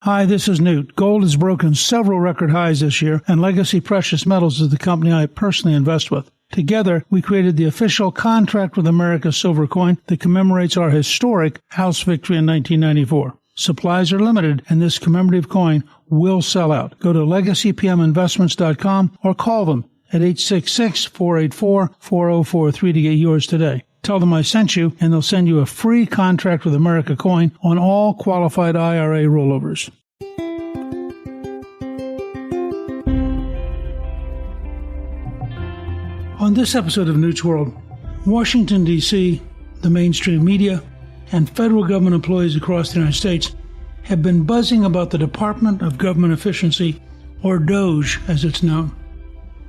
Hi, this is Newt. Gold has broken several record highs this year, and Legacy Precious Metals is the company I personally invest with. Together, we created the official Contract with America silver coin that commemorates our historic House victory in 1994. Supplies are limited, and this commemorative coin will sell out. Go to legacypminvestments.com or call them at 866-484-4043 to get yours today. Tell them I sent you, and they'll send you a free Contract with America coin on all qualified IRA rollovers. On this episode of Newt's World, Washington, D.C., the mainstream media, and federal government employees across the United States have been buzzing about the Department of Government Efficiency, or DOGE as it's known.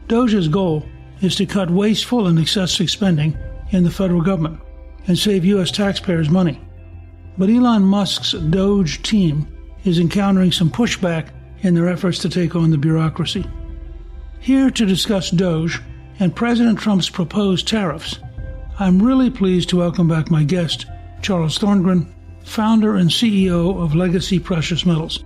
DOGE's goal is to cut wasteful and excessive spending in the federal government and save U.S. taxpayers money. But Elon Musk's DOGE team is encountering some pushback in their efforts to take on the bureaucracy. Here to discuss DOGE and President Trump's proposed tariffs, I'm really pleased to welcome back my guest, Charles Thorngren, founder and CEO of Legacy Precious Metals.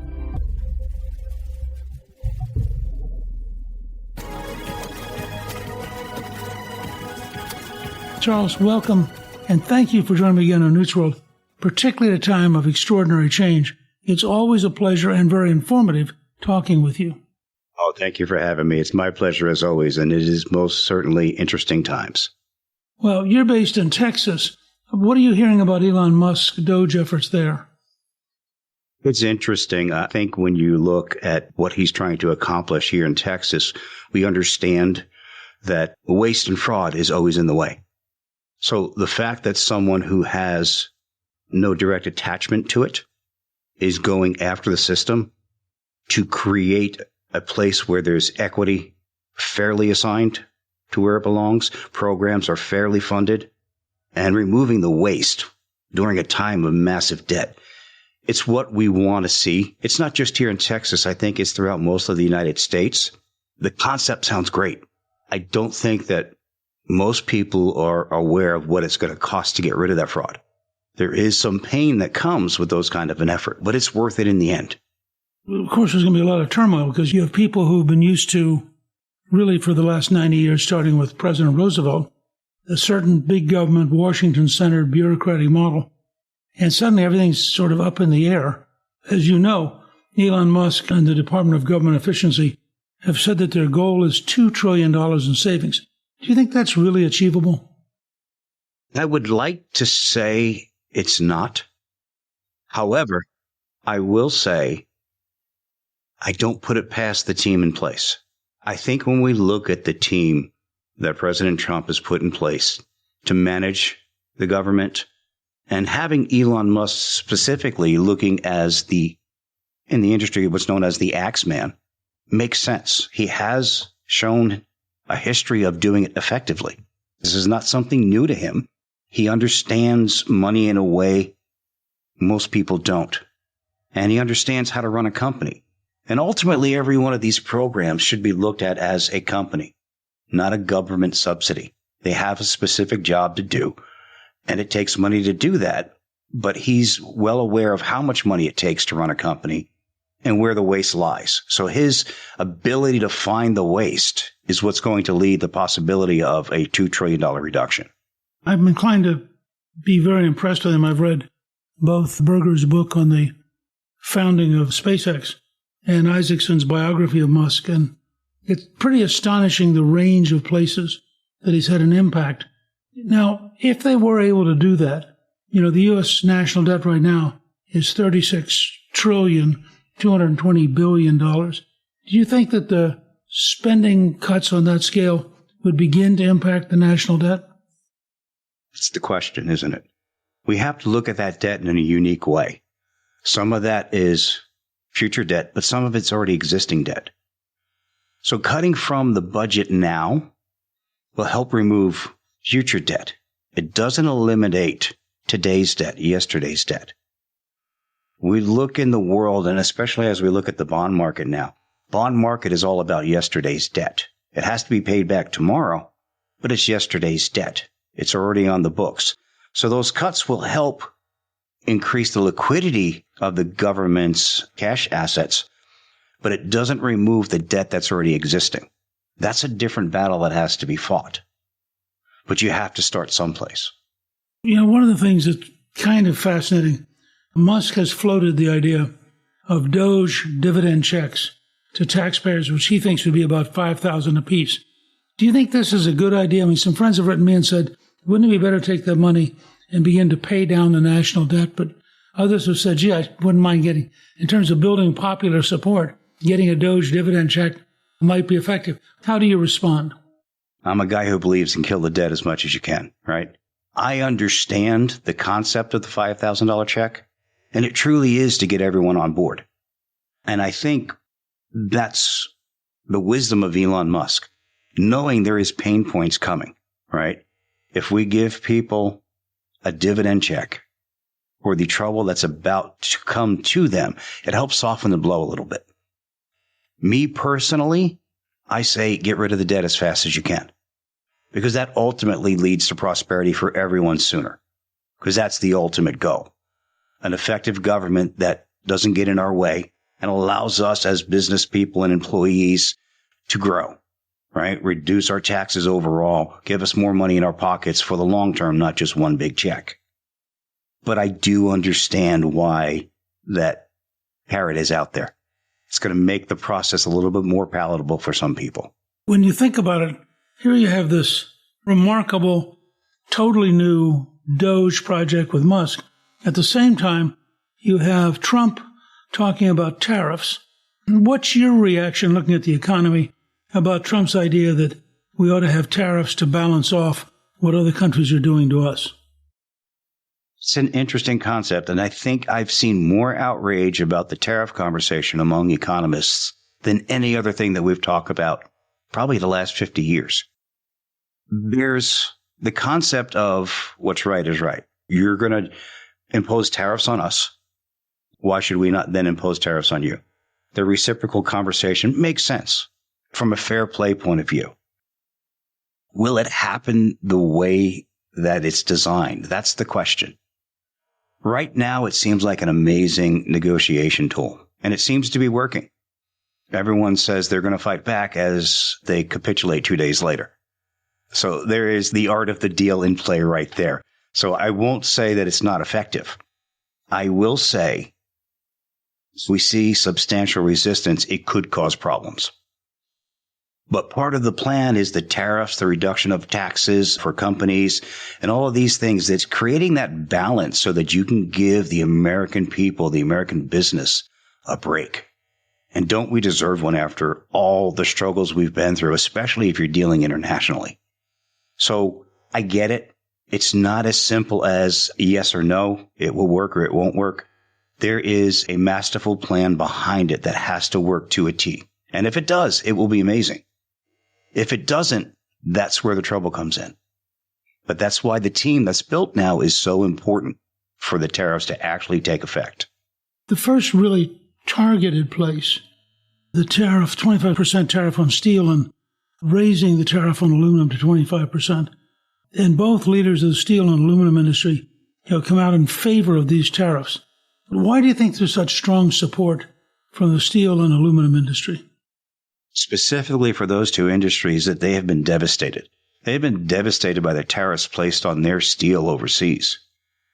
Charles, welcome, and thank you for joining me again on Newt's World, particularly at a time of extraordinary change. It's always a pleasure and very informative talking with you. Oh, thank you for having me. It's my pleasure as always, and it is most certainly interesting times. Well, you're based in Texas. What are you hearing about Elon Musk's DOGE efforts there? It's interesting. I think when you look at what he's trying to accomplish here in Texas, we understand that waste and fraud is always in the way. So the fact that someone who has no direct attachment to it is going after the system to create a place where there's equity fairly assigned to where it belongs, programs are fairly funded, and removing the waste during a time of massive debt. It's what we want to see. It's not just here in Texas. I think it's throughout most of the United States. The concept sounds great. I don't think that most people are aware of what it's going to cost to get rid of that fraud. There is some pain that comes with those kind of an effort, but it's worth it in the end. Of course, there's going to be a lot of turmoil because you have people who've been used to, really for the last 90 years, starting with President Roosevelt, a certain big government, Washington-centered bureaucratic model, and suddenly everything's sort of up in the air. As you know, Elon Musk and the Department of Government Efficiency have said that their goal is $2 trillion in savings. Do you think that's really achievable? I would like to say it's not. However, I will say I don't put it past the team in place. I think when we look at the team that President Trump has put in place to manage the government, and having Elon Musk specifically looking as in the industry, what's known as the Axeman, makes sense. He has shown a history of doing it effectively. This is not something new to him. He understands money in a way most people don't. And he understands how to run a company. And ultimately, every one of these programs should be looked at as a company, not a government subsidy. They have a specific job to do, and it takes money to do that. But he's well aware of how much money it takes to run a company and where the waste lies. So his ability to find the waste is what's going to lead the possibility of a $2 trillion reduction. I'm inclined to be very impressed with him. I've read both Berger's book on the founding of SpaceX and Isaacson's biography of Musk, and it's pretty astonishing the range of places that he's had an impact. Now, if they were able to do that, the U.S. national debt right now is $36.220 billion. Do you think that the spending cuts on that scale would begin to impact the national debt? It's the question, isn't it? We have to look at that debt in a unique way. Some of that is future debt, but some of it's already existing debt. So cutting from the budget now will help remove future debt. It doesn't eliminate today's debt, yesterday's debt. We look in the world, and especially as we look at the bond market now, bond market is all about yesterday's debt. It has to be paid back tomorrow, but it's yesterday's debt. It's already on the books. So those cuts will help increase the liquidity of the government's cash assets, but it doesn't remove the debt that's already existing. That's a different battle that has to be fought. But you have to start someplace. You know, one of the things that's kind of fascinating, Musk has floated the idea of DOGE dividend checks to taxpayers, which he thinks would be about $5,000 apiece. Do you think this is a good idea? I mean, some friends have written me and said, wouldn't it be better to take that money and begin to pay down the national debt? But others have said, gee, I wouldn't mind getting, in terms of building popular support, getting a DOGE dividend check might be effective. How do you respond? I'm a guy who believes in kill the debt as much as you can, right? I understand the concept of the $5,000 check, and it truly is to get everyone on board. And I think that's the wisdom of Elon Musk, knowing there is pain points coming, right? If we give people a dividend check or the trouble that's about to come to them, it helps soften the blow a little bit. Me personally, I say get rid of the debt as fast as you can, because that ultimately leads to prosperity for everyone sooner, because that's the ultimate goal. An effective government that doesn't get in our way and allows us as business people and employees to grow, right? Reduce our taxes overall, give us more money in our pockets for the long term, not just one big check. But I do understand why that carrot is out there. It's going to make the process a little bit more palatable for some people. When you think about it, here you have this remarkable, totally new DOGE project with Musk. At the same time, you have Trump talking about tariffs. What's your reaction, looking at the economy, about Trump's idea that we ought to have tariffs to balance off what other countries are doing to us? It's an interesting concept, and I think I've seen more outrage about the tariff conversation among economists than any other thing that we've talked about probably the last 50 years. There's the concept of what's right is right. You're going to impose tariffs on us. Why should we not then impose tariffs on you? The reciprocal conversation makes sense from a fair play point of view. Will it happen the way that it's designed? That's the question. Right now, it seems like an amazing negotiation tool, and it seems to be working. Everyone says they're going to fight back as they capitulate 2 days later. So there is the art of the deal in play right there. So I won't say that it's not effective. I will say, if we see substantial resistance, it could cause problems. But part of the plan is the tariffs, the reduction of taxes for companies, and all of these things. That's creating that balance so that you can give the American people, the American business, a break. And don't we deserve one after all the struggles we've been through, especially if you're dealing internationally? So I get it. It's not as simple as yes or no. It will work or it won't work. There is a masterful plan behind it that has to work to a T. And if it does, it will be amazing. If it doesn't, that's where the trouble comes in. But that's why the team that's built now is so important for the tariffs to actually take effect. The first really targeted place, the tariff, 25% tariff on steel and raising the tariff on aluminum to 25%. And both leaders of the steel and aluminum industry come out in favor of these tariffs. Why do you think there's such strong support from the steel and aluminum industry? Specifically for those two industries, that they have been devastated. They've been devastated by the tariffs placed on their steel overseas.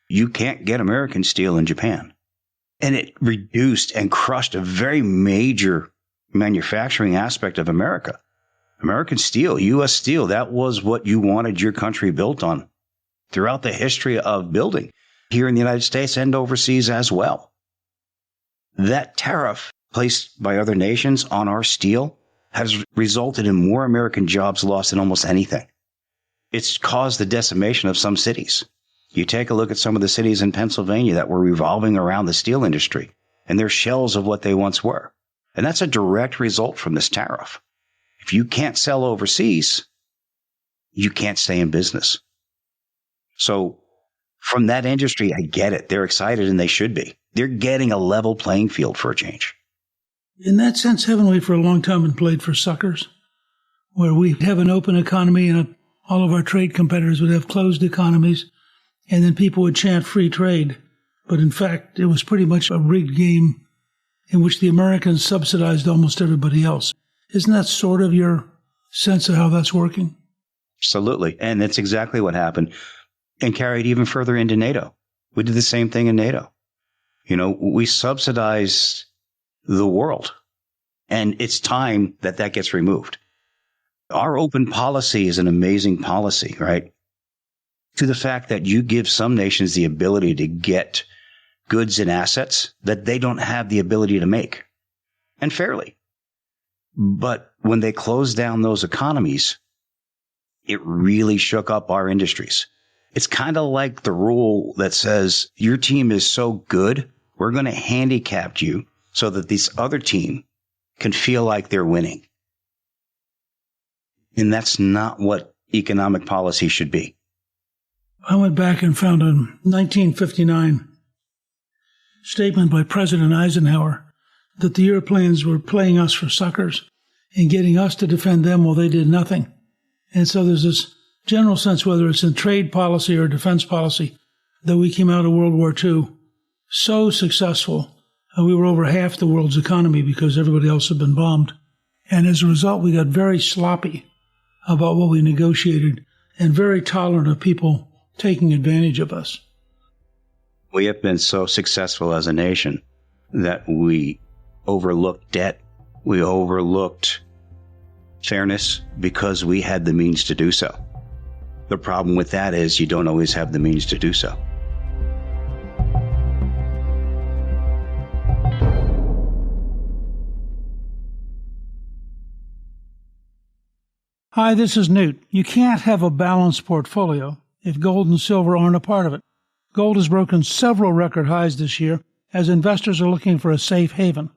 You can't get American steel in Japan. And it reduced and crushed a very major manufacturing aspect of America. American steel, U.S. steel, that was what you wanted your country built on throughout the history of building here in the United States and overseas as well. That tariff placed by other nations on our steel has resulted in more American jobs lost than almost anything. It's caused the decimation of some cities. You take a look at some of the cities in Pennsylvania that were revolving around the steel industry, and they're shells of what they once were. And that's a direct result from this tariff. If you can't sell overseas, you can't stay in business. So from that industry, I get it. They're excited, and they should be. They're getting a level playing field for a change. In that sense, haven't we for a long time been played for suckers, where we have an open economy and all of our trade competitors would have closed economies, and then people would chant free trade. but in fact, it was pretty much a rigged game in which the Americans subsidized almost everybody else. Isn't that sort of your sense of how that's working? Absolutely. And that's exactly what happened and carried even further into NATO. We did the same thing in NATO. We subsidize the world, and it's time that gets removed. Our open policy is an amazing policy, right? To the fact that you give some nations the ability to get goods and assets that they don't have the ability to make, and fairly. But when they closed down those economies, it really shook up our industries. It's kind of like the rule that says your team is so good, we're going to handicap you so that this other team can feel like they're winning. And that's not what economic policy should be. I went back and found a 1959 statement by President Eisenhower that the Europeans were playing us for suckers and getting us to defend them while they did nothing. And so there's this general sense, whether it's in trade policy or defense policy, that we came out of World War II so successful. We were over half the world's economy because everybody else had been bombed. And as a result, we got very sloppy about what we negotiated and very tolerant of people taking advantage of us. We have been so successful as a nation that we overlooked debt. We overlooked fairness because we had the means to do so. The problem with that is you don't always have the means to do so. Hi, this is Newt. You can't have a balanced portfolio if gold and silver aren't a part of it. Gold has broken several record highs this year as investors are looking for a safe haven.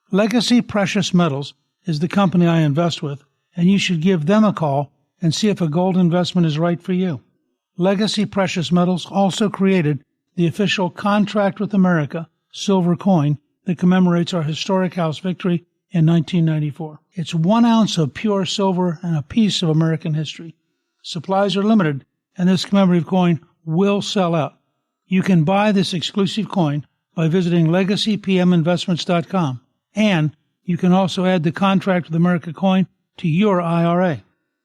Legacy Precious Metals is the company I invest with, and you should give them a call and see if a gold investment is right for you. Legacy Precious Metals also created the official Contract with America silver coin that commemorates our historic house victory in 1994. It's 1 ounce of pure silver and a piece of American history. Supplies are limited, and this commemorative coin will sell out. You can buy this exclusive coin by visiting legacypminvestments.com, and you can also add the Contract with America coin to your IRA.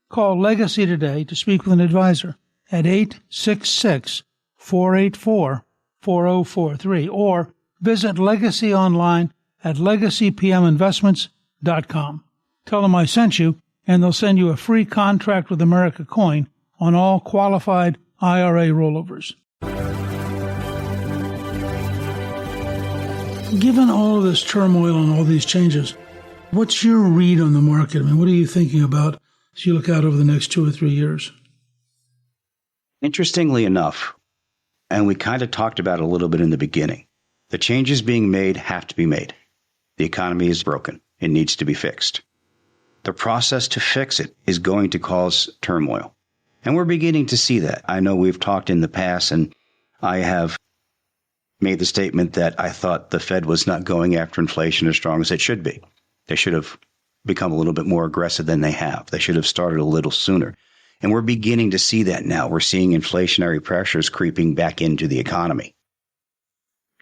Call Legacy today to speak with an advisor at 866-484-4043 or visit Legacy online at legacypminvestments.com. Tell them I sent you, and they'll send you a free Contract with America coin on all qualified IRA rollovers. Given all of this turmoil and all these changes, what's your read on the market? I mean, what are you thinking about as you look out over the next 2 or 3 years? Interestingly enough, and we kind of talked about it a little bit in the beginning, the changes being made have to be made. The economy is broken. It needs to be fixed. The process to fix it is going to cause turmoil. And we're beginning to see that. I know we've talked in the past, and I have made the statement that I thought the Fed was not going after inflation as strong as it should be. They should have become a little bit more aggressive than they have. They should have started a little sooner. And we're beginning to see that now. We're seeing inflationary pressures creeping back into the economy.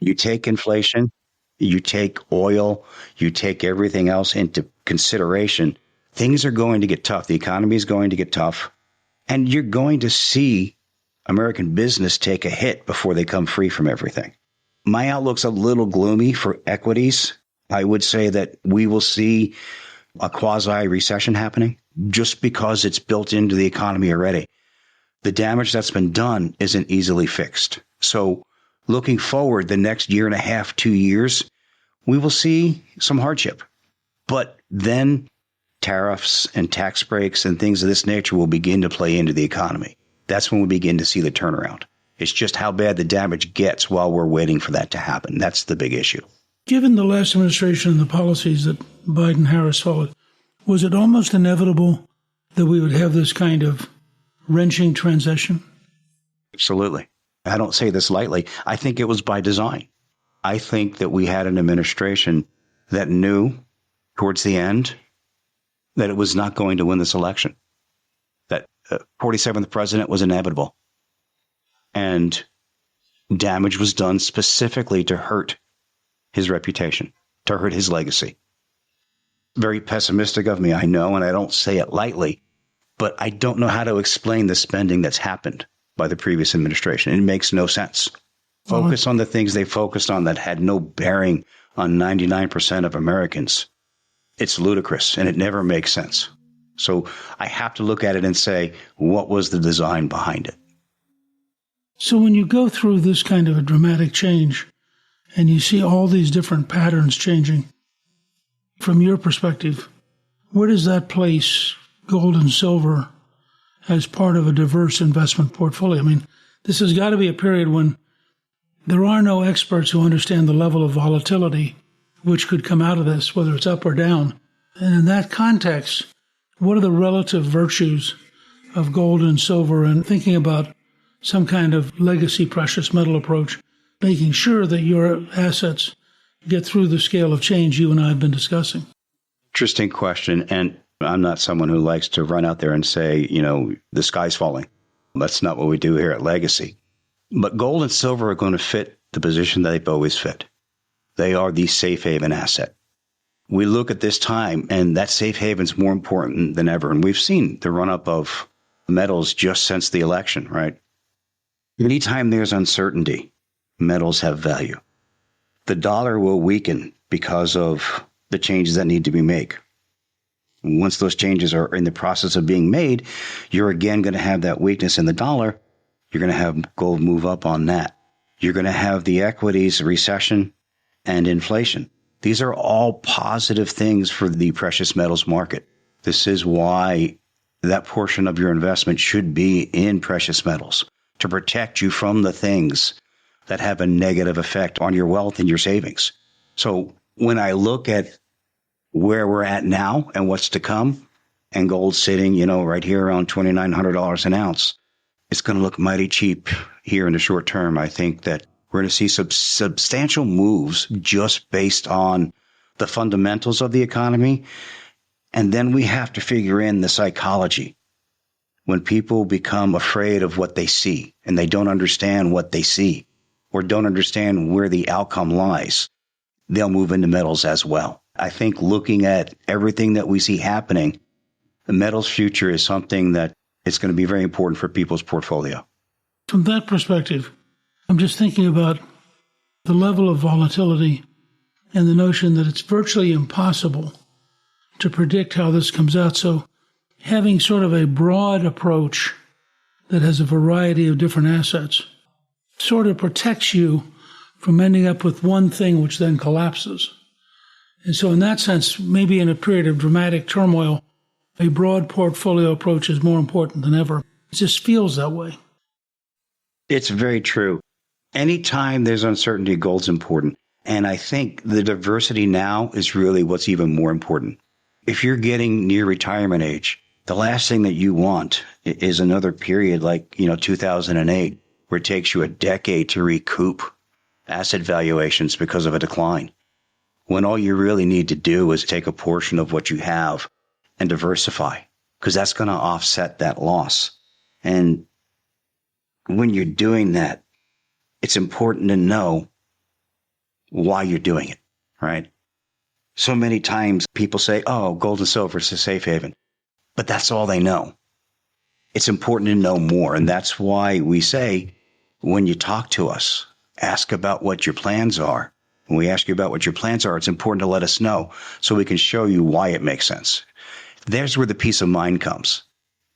You take inflation, you take oil, you take everything else into consideration, things are going to get tough. The economy is going to get tough. And you're going to see American business take a hit before they come free from everything. My outlook's a little gloomy for equities. I would say that we will see a quasi-recession happening just because it's built into the economy already. The damage that's been done isn't easily fixed. So looking forward the next year and a half, 2 years, we will see some hardship. But then tariffs and tax breaks and things of this nature will begin to play into the economy. That's when we begin to see the turnaround. It's just how bad the damage gets while we're waiting for that to happen. That's the big issue. Given the last administration and the policies that Biden-Harris followed, was it almost inevitable that we would have this kind of wrenching transition? Absolutely. I don't say this lightly. I think it was by design. I think that we had an administration that knew towards the end that it was not going to win this election, that 47th president was inevitable. And damage was done specifically to hurt his reputation, to hurt his legacy. Very pessimistic of me, I know, and I don't say it lightly, but I don't know how to explain the spending that's happened by the previous administration. It makes no sense. Focus on the things they focused on that had no bearing on 99% of Americans. It's ludicrous, and it never makes sense. So I have to look at it and say, what was the design behind it? So when you go through this kind of a dramatic change, and you see all these different patterns changing, from your perspective, where does that place gold and silver as part of a diverse investment portfolio? I mean, this has got to be a period when there are no experts who understand the level of volatility which could come out of this, whether it's up or down. And in that context, what are the relative virtues of gold and silver, and thinking about some kind of legacy precious metal approach, making sure that your assets get through the scale of change you and I have been discussing? Interesting question. And I'm not someone who likes to run out there and say, the sky's falling. That's not what we do here at Legacy. But gold and silver are going to fit the position that they've always fit. They are the safe haven asset. We look at this time, and that safe haven's more important than ever. And we've seen the run-up of metals just since the election, right? Anytime there's uncertainty, metals have value. The dollar will weaken because of the changes that need to be made. Once those changes are in the process of being made, you're again going to have that weakness in the dollar. You're going to have gold move up on that. You're going to have the equities, recession, and inflation. These are all positive things for the precious metals market. This is why that portion of your investment should be in precious metals, to protect you from the things that have a negative effect on your wealth and your savings. So when I look at where we're at now and what's to come, and gold sitting, right here around $2,900 an ounce, it's going to look mighty cheap here in the short term. I think that we're going to see some substantial moves just based on the fundamentals of the economy. And then we have to figure in the psychology. When people become afraid of what they see and they don't understand what they see or don't understand where the outcome lies, they'll move into metals as well. I think looking at everything that we see happening, the metals future is something that it's going to be very important for people's portfolio. From that perspective, I'm just thinking about the level of volatility and the notion that it's virtually impossible to predict how this comes out. So having sort of a broad approach that has a variety of different assets sort of protects you from ending up with one thing which then collapses. And so in that sense, maybe in a period of dramatic turmoil, a broad portfolio approach is more important than ever. It just feels that way. It's very true. Anytime there's uncertainty, gold's important. And I think the diversity now is really what's even more important. If you're getting near retirement age, the last thing that you want is another period like, 2008, where it takes you a decade to recoup asset valuations because of a decline. When all you really need to do is take a portion of what you have and diversify, because that's going to offset that loss. And when you're doing that, it's important to know why you're doing it, right? So many times people say, oh, gold and silver is a safe haven, but that's all they know. It's important to know more. And that's why we say, when you talk to us, ask about what your plans are. When we ask you about what your plans are, it's important to let us know so we can show you why it makes sense. There's where the peace of mind comes.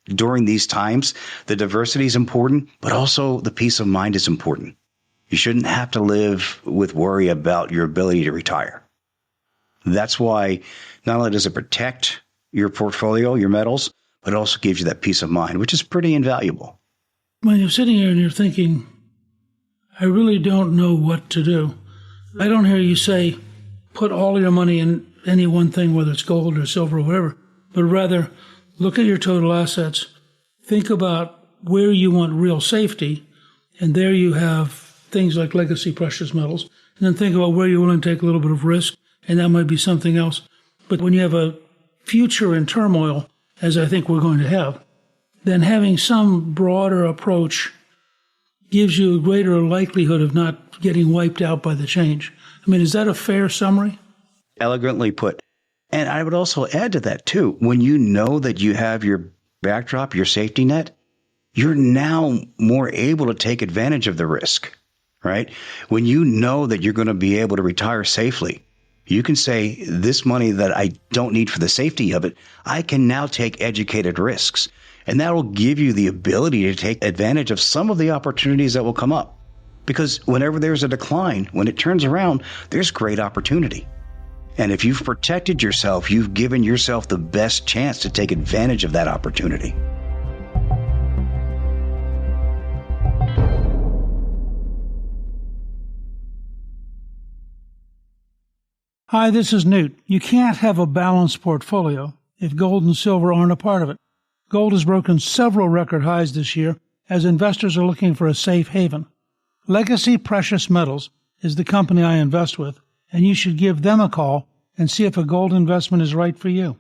During these times, the diversity is important, but also the peace of mind is important. You shouldn't have to live with worry about your ability to retire. That's why not only does it protect your portfolio, your metals, but it also gives you that peace of mind, which is pretty invaluable. When you're sitting here and you're thinking, I really don't know what to do, I don't hear you say, put all your money in any one thing, whether it's gold or silver or whatever, but rather look at your total assets, think about where you want real safety, and there you have things like legacy precious metals, and then think about where you're willing to take a little bit of risk, and that might be something else. But when you have a future in turmoil, as I think we're going to have, then having some broader approach gives you a greater likelihood of not getting wiped out by the change. I mean, is that a fair summary? Elegantly put. And I would also add to that, too. When you know that you have your backdrop, your safety net, you're now more able to take advantage of the risk, right? When you know that you're going to be able to retire safely, you can say, this money that I don't need for the safety of it, I can now take educated risks. And that will give you the ability to take advantage of some of the opportunities that will come up. Because whenever there's a decline, when it turns around, there's great opportunity. And if you've protected yourself, you've given yourself the best chance to take advantage of that opportunity. Hi, this is Newt. You can't have a balanced portfolio if gold and silver aren't a part of it. Gold has broken several record highs this year as investors are looking for a safe haven. Legacy Precious Metals is the company I invest with, and you should give them a call and see if a gold investment is right for you.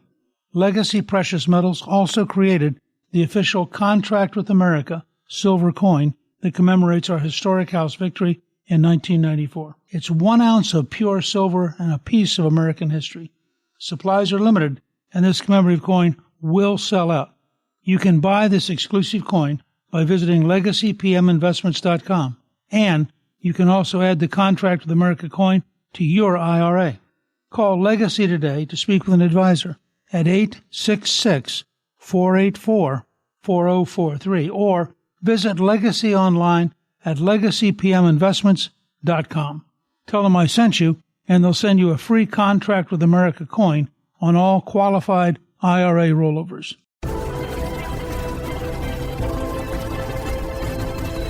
Legacy Precious Metals also created the official Contract with America silver coin that commemorates our historic house victory in 1994. It's 1 ounce of pure silver and a piece of American history. Supplies are limited, and this commemorative coin will sell out. You can buy this exclusive coin by visiting legacypminvestments.com, and you can also add the Contract with America coin to your IRA. Call Legacy today to speak with an advisor at 866-484-4043 or visit Legacy online at legacypminvestments.com. Tell them I sent you, and they'll send you a free Contract with America coin on all qualified IRA rollovers.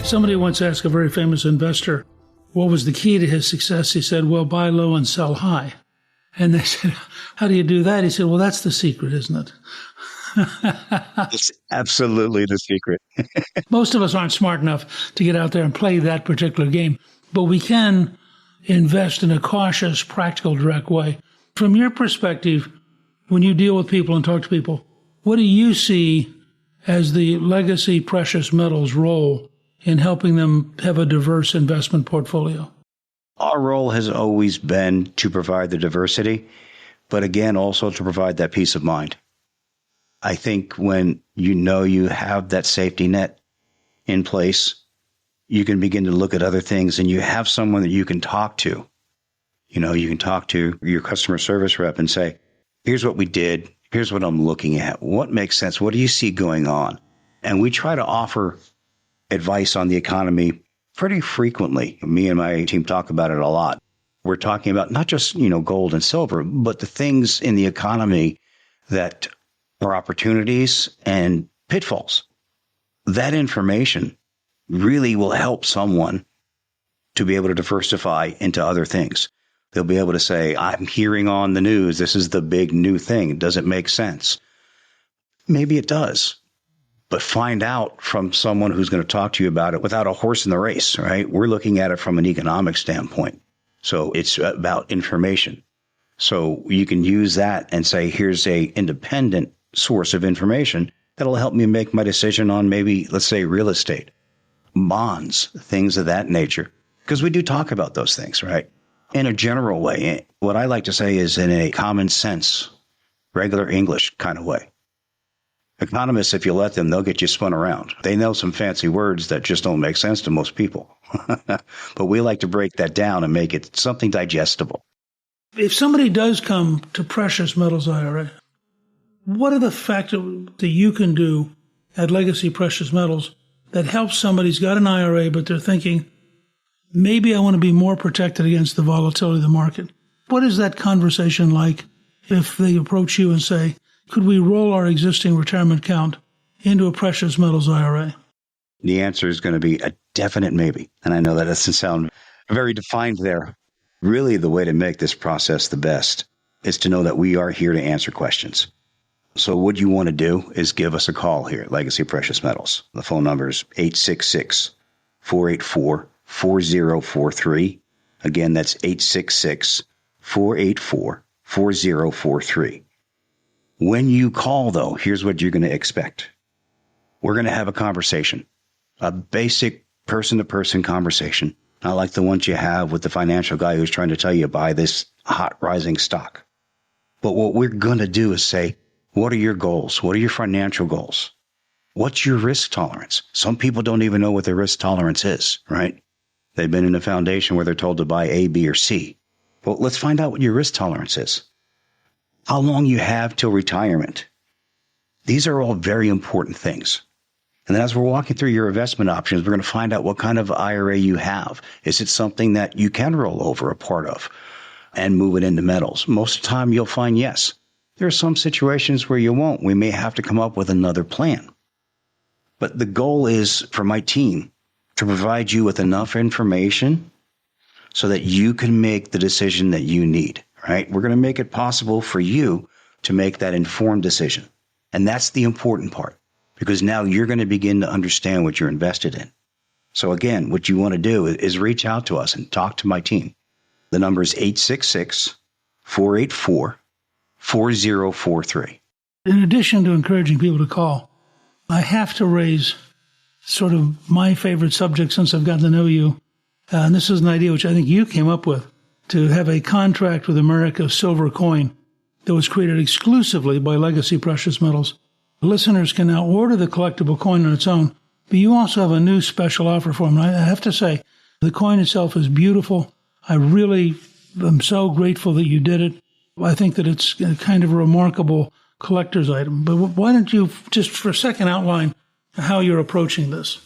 Somebody once asked a very famous investor what was the key to his success. He said, well, buy low and sell high. And they said, how do you do that? He said, well, that's the secret, isn't it? It's absolutely the secret. Most of us aren't smart enough to get out there and play that particular game, but we can invest in a cautious, practical, direct way. From your perspective, when you deal with people and talk to people, what do you see as the Legacy Precious Metals role in helping them have a diverse investment portfolio? Our role has always been to provide the diversity, but again, also to provide that peace of mind. I think when you know you have that safety net in place, you can begin to look at other things and you have someone that you can talk to. You know, you can talk to your customer service rep and say, here's what we did. Here's what I'm looking at. What makes sense? What do you see going on? And we try to offer advice on the economy pretty frequently. Me and my team talk about it a lot. We're talking about not just, gold and silver, but the things in the economy that are opportunities and pitfalls. That information really will help someone to be able to diversify into other things. They'll be able to say, I'm hearing on the news, this is the big new thing. Does it make sense? Maybe it does. But find out from someone who's going to talk to you about it without a horse in the race, right? We're looking at it from an economic standpoint. So it's about information. So you can use that and say, here's a independent source of information that'll help me make my decision on maybe, let's say, real estate, bonds, things of that nature. Because we do talk about those things, right? In a general way. What I like to say is in a common sense, regular English kind of way. Economists, if you let them, they'll get you spun around. They know some fancy words that just don't make sense to most people. But we like to break that down and make it something digestible. If somebody does come to Precious Metals IRA, what are the factors that you can do at Legacy Precious Metals that helps somebody who's got an IRA, but they're thinking, maybe I want to be more protected against the volatility of the market? What is that conversation like if they approach you and say, could we roll our existing retirement account into a Precious Metals IRA? The answer is going to be a definite maybe. And I know that doesn't sound very defined there. Really, the way to make this process the best is to know that we are here to answer questions. So what you want to do is give us a call here at Legacy Precious Metals. The phone number is 866-484-4043. Again, that's 866-484-4043. When you call, though, here's what you're going to expect. We're going to have a conversation, a basic person-to-person conversation, not like the ones you have with the financial guy who's trying to tell you buy this hot rising stock. But what we're going to do is say, what are your goals? What are your financial goals? What's your risk tolerance? Some people don't even know what their risk tolerance is, right? They've been in a foundation where they're told to buy A, B, or C. Well, let's find out what your risk tolerance is. How long you have till retirement. These are all very important things. And then as we're walking through your investment options, we're going to find out what kind of IRA you have. Is it something that you can roll over a part of and move it into metals? Most of the time you'll find yes. There are some situations where you won't. We may have to come up with another plan. But the goal is for my team to provide you with enough information so that you can make the decision that you need, right? We're going to make it possible for you to make that informed decision. And that's the important part, because now you're going to begin to understand what you're invested in. So again, what you want to do is reach out to us and talk to my team. The number is 866-484-4043. In addition to encouraging people to call, I have to raise sort of my favorite subject since I've gotten to know you. And this is an idea which I think you came up with, to have a contract with America's silver coin that was created exclusively by Legacy Precious Metals. Listeners can now order the collectible coin on its own, but you also have a new special offer for them. I have to say, the coin itself is beautiful. I really am so grateful that you did it. I think that it's kind of a remarkable collector's item. But why don't you just for a second outline how you're approaching this?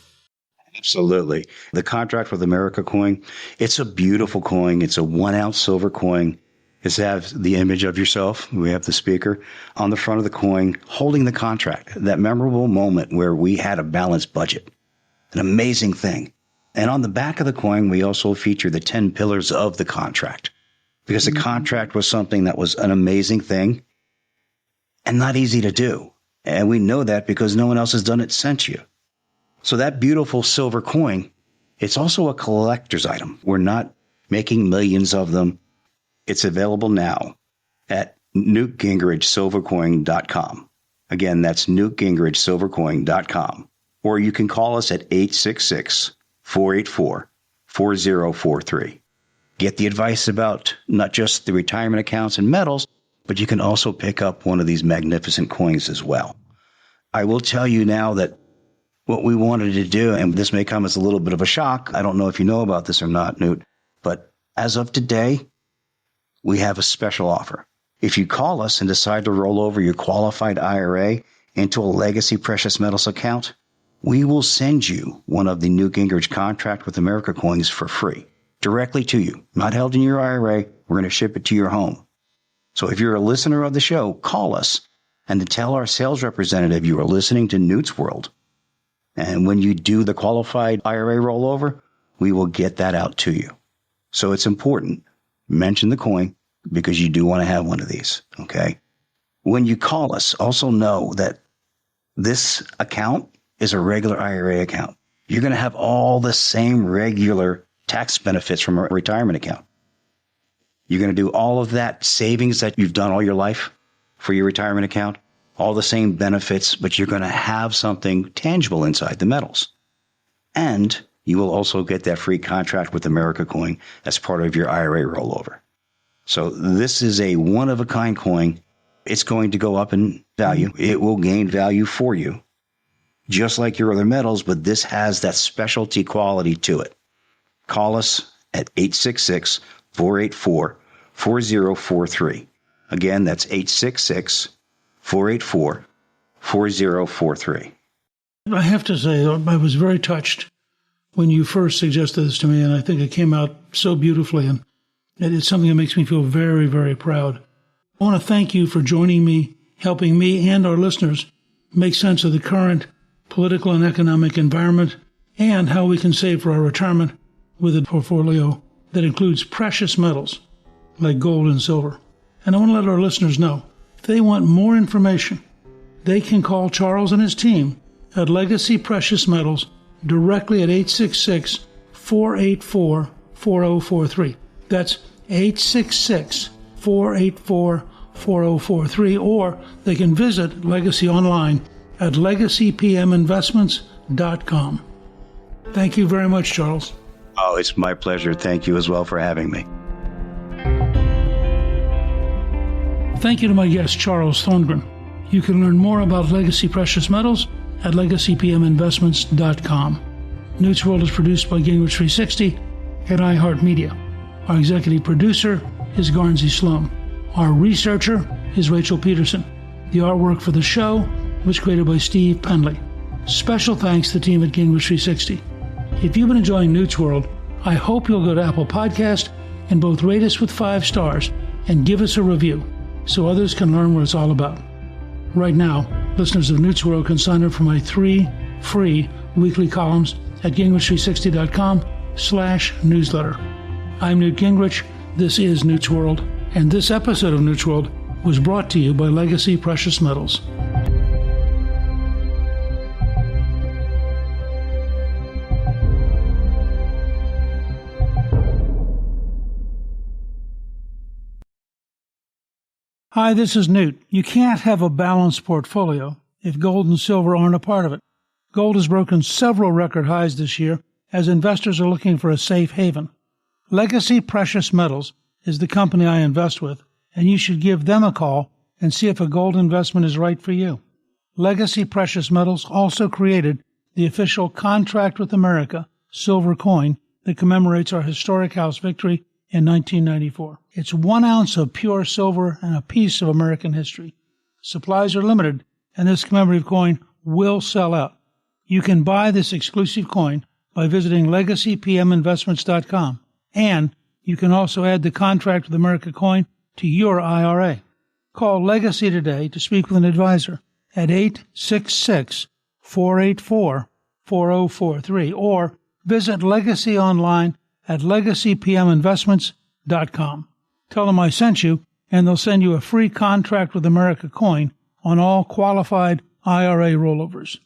Absolutely. The contract with America coin, it's a beautiful coin. It's a 1 ounce silver coin. It has the image of yourself. We have the speaker on the front of the coin holding the contract, that memorable moment where we had a balanced budget. An amazing thing. And on the back of the coin, we also feature the 10 pillars of the contract, because the contract was something that was an amazing thing and not easy to do. And we know that because no one else has done it since you. So that beautiful silver coin, it's also a collector's item. We're not making millions of them. It's available now at NewtGingrichSilvercoin.com. Again, that's NewtGingrichSilvercoin.com. Or you can call us at 866-484-4043. Get the advice about not just the retirement accounts and metals, but you can also pick up one of these magnificent coins as well. I will tell you now that what we wanted to do, and this may come as a little bit of a shock, I don't know if you know about this or not, Newt, but as of today, we have a special offer. If you call us and decide to roll over your qualified IRA into a Legacy Precious Metals account, we will send you one of the Newt Gingrich Contract with America coins for free, directly to you. Not held in your IRA. We're going to ship it to your home. So if you're a listener of the show, call us and to tell our sales representative you are listening to Newt's World. And when you do the qualified IRA rollover, we will get that out to you. So it's important. Mention the coin because you do want to have one of these, okay? When you call us, also know that this account is a regular IRA account. You're going to have all the same regular tax benefits from a retirement account. You're going to do all of that savings that you've done all your life for your retirement account, all the same benefits, but you're going to have something tangible inside the metals. And you will also get that free contract with America coin as part of your IRA rollover. So this is a one-of-a-kind coin. It's going to go up in value. It will gain value for you, just like your other metals, but this has that specialty quality to it. Call us at 866-484-4043. Again, that's 866-484-4043. I have to say, I was very touched when you first suggested this to me, and I think it came out so beautifully, and it's something that makes me feel very, very proud. I want to thank you for joining me, helping me and our listeners make sense of the current political and economic environment and how we can save for our retirement with a portfolio that includes precious metals like gold and silver. And I want to let our listeners know, if they want more information, they can call Charles and his team at Legacy Precious Metals directly at 866-484-4043. That's 866-484-4043, or they can visit Legacy online at legacypminvestments.com. Thank you very much, Charles. Oh, it's my pleasure. Thank you as well for having me. Thank you to my guest, Charles Thorngren. You can learn more about Legacy Precious Metals at legacypminvestments.com. Newt's World is produced by Gingrich 360 at iHeartMedia. Our executive producer is Garnsey Sloan. Our researcher is Rachel Peterson. The artwork for the show was created by Steve Penley. Special thanks to the team at Gingrich 360. If you've been enjoying Newt's World, I hope you'll go to Apple Podcast and both rate us with 5 stars and give us a review so others can learn what it's all about. Right now, listeners of Newt's World can sign up for my 3 free weekly columns at gingrich360.com/newsletter. I'm Newt Gingrich. This is Newt's World, and this episode of Newt's World was brought to you by Legacy Precious Metals. Hi, this is Newt. You can't have a balanced portfolio if gold and silver aren't a part of it. Gold has broken several record highs this year as investors are looking for a safe haven. Legacy Precious Metals is the company I invest with, and you should give them a call and see if a gold investment is right for you. Legacy Precious Metals also created the official Contract with America silver coin that commemorates our historic house victory in 1994. It's 1 ounce of pure silver and a piece of American history. Supplies are limited, and this commemorative coin will sell out. You can buy this exclusive coin by visiting legacypminvestments.com, and you can also add the Contract with America coin to your IRA. Call Legacy today to speak with an advisor at 866-484-4043 or visit Legacy online at legacypminvestments.com. Tell them I sent you, and they'll send you a free Contract with America coin on all qualified IRA rollovers.